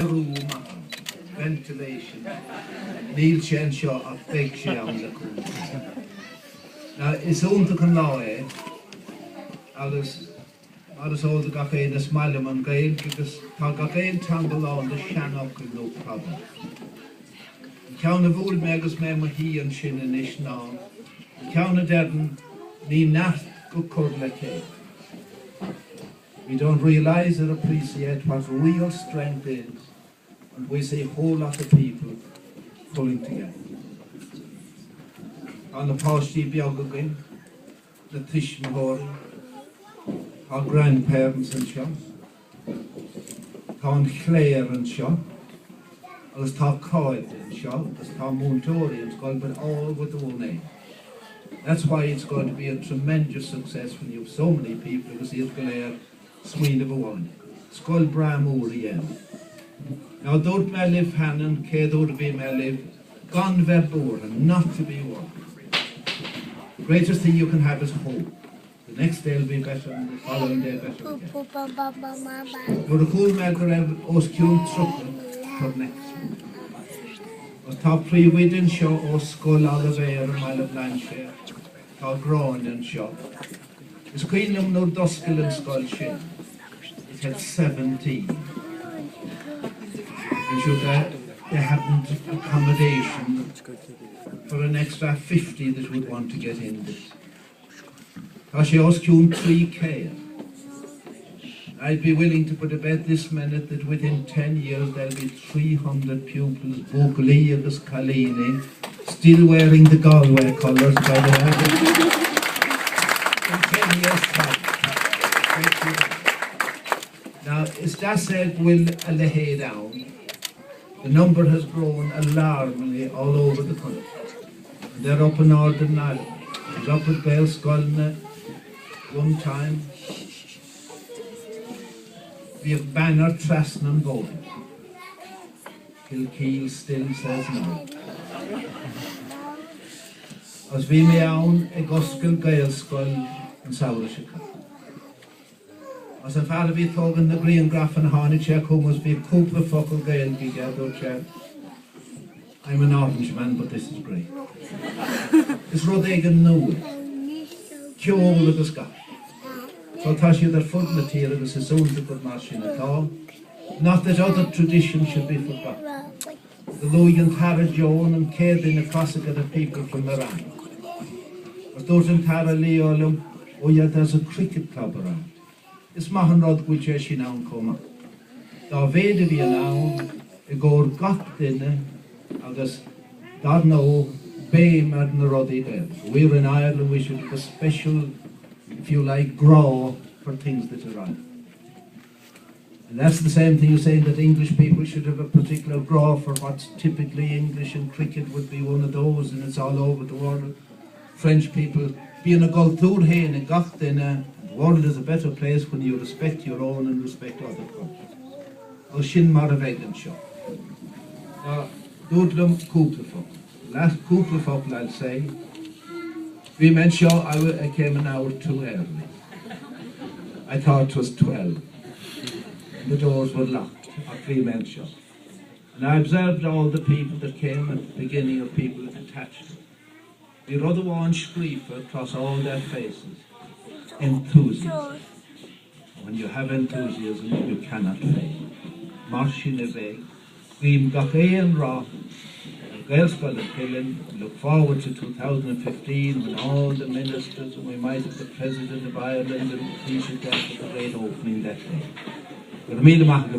room, ventilation, Neil Chen Shaw of Big Shell. Now, it's on the canal, Agus all the cafe in the smile and gain because Tagain tangle on the Shannock and no problem. Count of old megas memo he and shin and ish now. Count of Devon, ni nat go codlake. We don't realize or appreciate what real strength is, and we see a whole lot of people pulling together. On the Paushti Biogagin, the Tish Mahori, our grandparents and Shaw, Con Clare and Shaw, as Tom Coyd and Shaw, as Tom Montori and Scoil, but all with the one name. That's why it's going to be a tremendous success when you have so many people who see it Clare, Swede of a one, Scoil Bram again. Now, don't me live Hannon, K don't be me live, gone verbor and not to be one. The greatest thing you can have is hope. The next day will be better and the following day better again. You're a cool matter of us cute trucker for next. Us top 3 within show us Scoil Oliver and Mile of Blanchard, called Grown and Shaw. It's Queen of no Duskel and Scoil Shin. It had 17. And should they hadn't accommodation for an extra 50 that would want to get in this. She asked you 3K. I'd be willing to put a bet this minute that within 10 years there'll be 300 pupils, Vocally agus Kalini, still wearing the Galway colours by the way. In 10 years' time. Now, as that said, will lay down, the number has grown alarmingly all over the country. And they're up in Northern Ireland. It's up at Gael Scoilna. One time, we have banner Trasn and Bowden. Kilkeel still says no. As we may own a Gospel Gael Scoil in Saurashika. As a father we talk in the Green Graph and Harnichek, who must be a couple of focal Gael together. I'm an Orangeman, but this is great. It's Rodegan Newell. Kjol agus ga. So tá siad ar fud na tíre agus is únta go mar sin atá. Not that other traditions should be forgotten. The Louis and Tara Joan and Céad in the classic of the people from Iran. As those in Tara Leolum, oh yeah, there's a cricket club around. It's Mahan Rod which is now come. Da vede vi now, a gore got dinner, agus God know. We're in Ireland, we should have a special, if you like, grow for things that are right. And that's the same thing you're saying that English people should have a particular grow for what's typically English, and cricket would be one of those, and it's all over the world. French people, being a culture here in a gacht in the world is a better place when you respect your own and respect other cultures. I'll shin mar a vegan show. Doodlum Cooperful. Last couple of people, I'll say, we meant sure I came an hour too early. I thought it was 12. The doors were locked, or 3 men sure. And I observed all the people that came at the beginning of people attached. We rather one screefer across all their faces. Enthusiasm. When you have enthusiasm, you cannot fail. Marching away, Grim Gachey and Ra. Look forward to 2015 when all the ministers and we might have the President of Ireland and he should get the great opening that day. But the meal of the